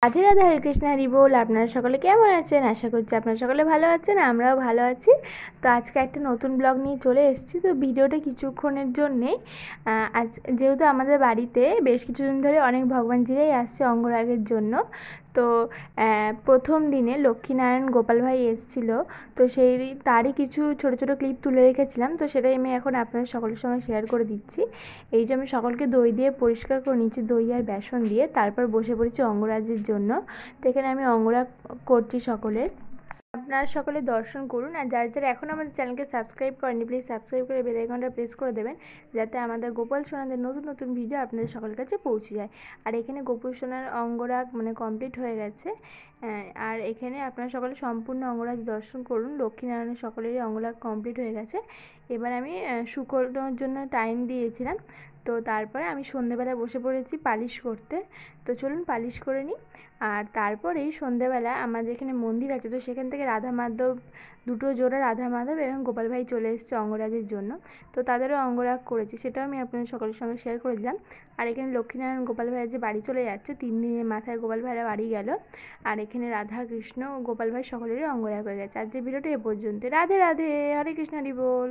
রাধে রাধে, হরে কৃষ্ণ, হরি বল। আপনারা সকলে কেমন আছেন? আশা করছি আপনারা সকলে ভালো আছেন, আমরাও ভালো আছি। তো আজকে একটা নতুন ব্লগ নিয়ে চলে এসেছি। তো ভিডিওটা কিছুক্ষণের জন্যেই আজ যেহেতু আমাদের বাড়িতে বেশ কিছুদিন ধরে অনেক ভগবানজিরাই আসছে অঙ্গরাগের জন্য। তো প্রথম দিনে লক্ষ্মীনারায়ণ গোপাল ভাই এসেছিলো। তো তারই কিছু ছোট ছোট ক্লিপ তুলে রেখেছিলাম। তো সেটাই আমি এখন আপনাদের সকলের সঙ্গে শেয়ার করে দিচ্ছি। এই যে আমি সকলকে দই দিয়ে পরিষ্কার করে নিচ্ছি, দই আর বেসন দিয়ে। তারপর বসে পড়েছি অঙ্গরাগের জন্য। তো এখানে আমি অঙ্গরাগ করছি সকলের। আপনারা সকলে দর্শন করুন, আর যারা যারা এখনও আমাদের চ্যানেলকে সাবস্ক্রাইব করেনি প্লিজ সাবস্ক্রাইব করে বেল আইকনটা প্রেস করে দেবেন, যাতে আমাদের গোপাল সোনাদের নতুন নতুন ভিডিও আপনাদের সকলের কাছে পৌঁছে যায়। আর এখানে গোপাল সোনার অঙ্গরাগ কমপ্লিট হয়ে গেছে। আর এখানে আপনারা সকলে সম্পূর্ণ অঙ্গরাগ দর্শন করুন। লক্ষ্মীনারায়ণের সকলেরই অঙ্গরাগ কমপ্লিট হয়ে গেছে। এবার আমি শুকোনোর জন্য টাইম দিয়েছিলাম। তো তারপরে আমি সন্ধেবেলায় বসে পড়েছি পালিশ করতে। তো চলুন পালিশ করে নিই। আর তারপরেই সন্ধেবেলা আমাদের এখানে মন্দির আছে, তো সেখান থেকে রাধা মাধব, দুটো জোড়া রাধা মাধব এবং গোপাল ভাই চলে এসেছে অঙ্গরাগের জন্য। তো তাদেরও অঙ্গরাগ করেছি, সেটাও আমি আপনাদের সকলের সঙ্গে শেয়ার করে দিলাম। আর এখানে লক্ষ্মীনারায়ণ গোপাল ভাইয়ের যে বাড়ি চলে যাচ্ছে, 3 দিনের মাথায় গোপাল ভাইরা বাড়ি গেল। আর এখানে রাধা কৃষ্ণ গোপাল ভাই সকলেরই অঙ্গরাগ হয়ে গেছে। আর যে ভিডিওটা এ পর্যন্ত। রাধে রাধে, হরে কৃষ্ণ, হরি বল।